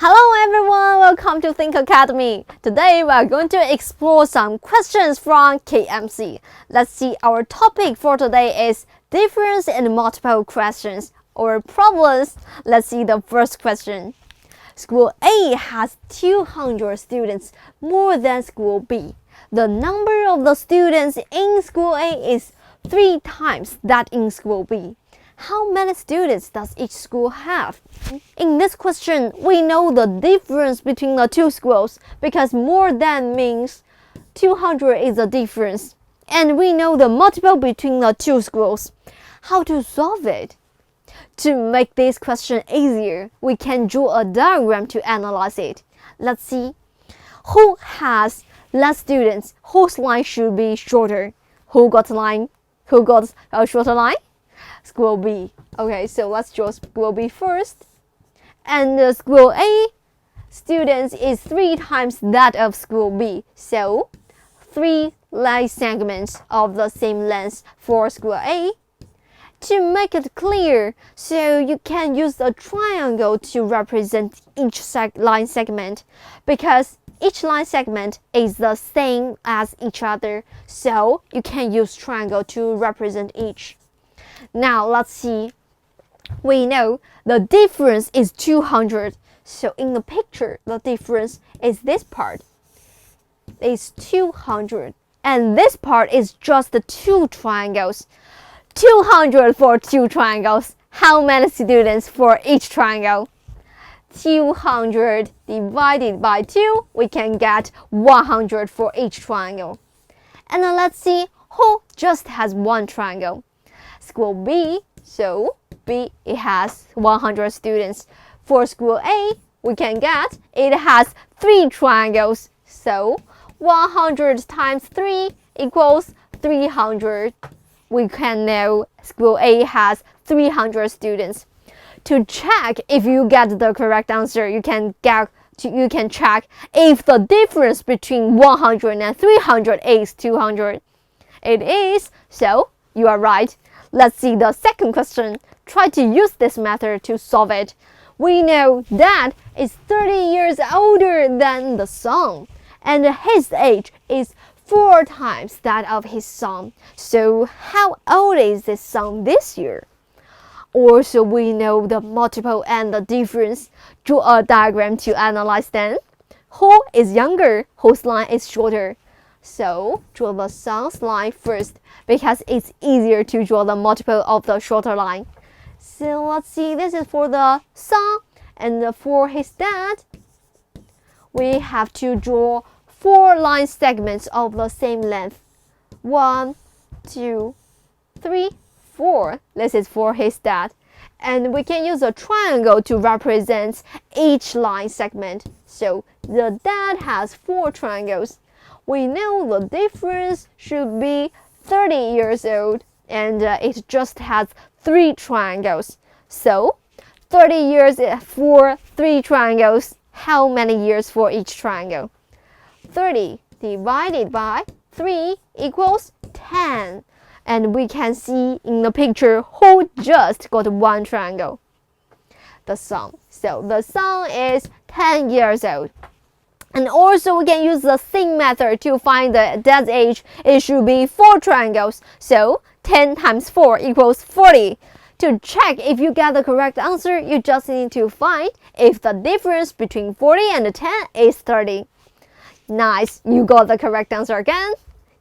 Hello everyone, welcome to Think Academy. Today we are going to explore some questions from KMC. Let's see, our topic for today is difference in multiple questions or problems. Let's see the first question. School A has 200 students, more than School B. The number of the students in School A is 3 times that in School B. How many students does each school have? In this question, we know the difference between the two schools because more than means 200 is the difference. And we know the multiple between the two schools. How to solve it? To make this question easier, we can draw a diagram to analyze it. Let's see. Who has less students? Whose line should be shorter? Who got a shorter line? School B. Okay, so let's draw School B first. And School A students is 3 times that of School B. So 3 line segments of the same length for School A. To make it clear, so you can use a triangle to represent each line segment because each line segment is the same as each other. So you can use triangle to represent each. Now let's see. We know the difference is 200. So in the picture, the difference is this part. It's 200. And this part is just the 2 triangles. 200 for 2 triangles. How many students for each triangle? 200 divided by 2, we can get 100 for each triangle. And then let's see who just has 1 triangle. School B, so B, it has 100 students. For School A, we can get it has 3 triangles. So 100 times 3 equals 300. We can know School A has 300 students. To check if you get the correct answer, you can check if the difference between 100 and 300 is 200. It is, so you are right. Let's see the second question. Try to use this method to solve it. We know Dad is 30 years older than the son, and his age is 4 times that of his son. So how old is this son this year? Also, we know the multiple and the difference. Draw a diagram to analyze them. Who is younger? Whose line is shorter? So draw the son's line first because it's easier to draw the multiple of the shorter line. So let's see, this is for the son, and for his dad, we have to draw 4 line segments of the same length. 1, 2, 3, 4. This is for his dad. And we can use a triangle to represent each line segment. So the dad has 4 triangles. We know the difference should be 30 years old, and it just has 3 triangles. So 30 years for 3 triangles. How many years for each triangle? 30 divided by 3 equals 10. And we can see in the picture who just got 1 triangle. The son. So the son is 10 years old. And also we can use the same method to find the dad's age. It should be 4 triangles. So 10 times 4 equals 40. To check if you get the correct answer, you just need to find if the difference between 40 and 10 is 30. Nice, you got the correct answer again.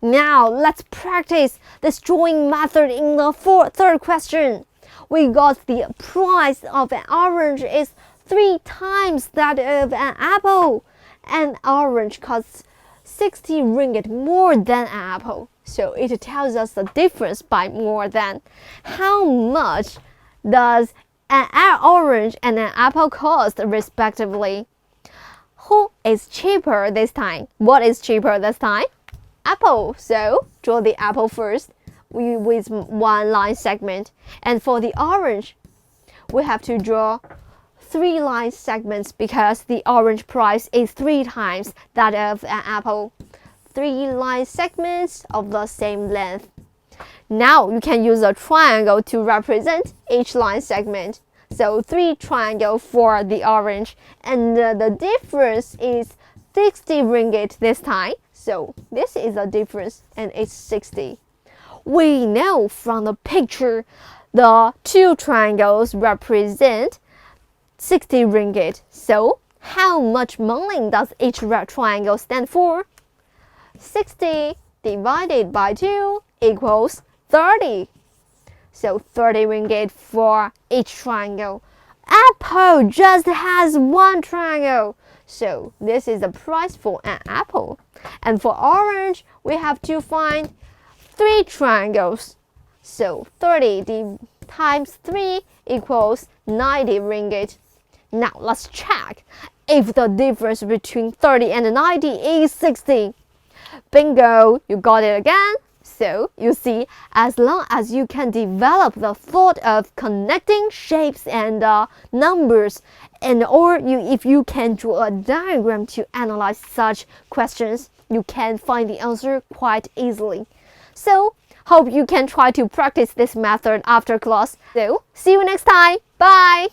Now let's practice this drawing method in the third question. We got the price of an orange is 3 times that of an apple. An orange costs 60 ringgit more than an apple. So it tells us the difference by more than. How much does an orange and an apple cost respectively? Who is cheaper this time? What is cheaper this time? Apple. So draw the apple first with 1 line segment. And for the orange, we have to draw 3 line segments because the orange price is 3 times that of an apple. 3 line segments of the same length. Now you can use a triangle to represent each line segment. So 3 triangles for the orange, and the difference is 60 ringgit this time. So this is the difference, and it's 60. We know from the picture the 2 triangles represent 60 ringgit. So how much money does each red triangle stand for? 60 divided by 2 equals 30. So 30 ringgit for each triangle. Apple just has 1 triangle. So this is the price for an apple. And for orange, we have to find 3 triangles. So 30 times 3 equals 90 ringgit. Now let's check if the difference between 30 and 90 is 60. Bingo, you got it again. So you see, as long as you can develop the thought of connecting shapes and numbers, or if you can draw a diagram to analyze such questions, you can find the answer quite easily. So hope you can try to practice this method after class. So see you next time. Bye.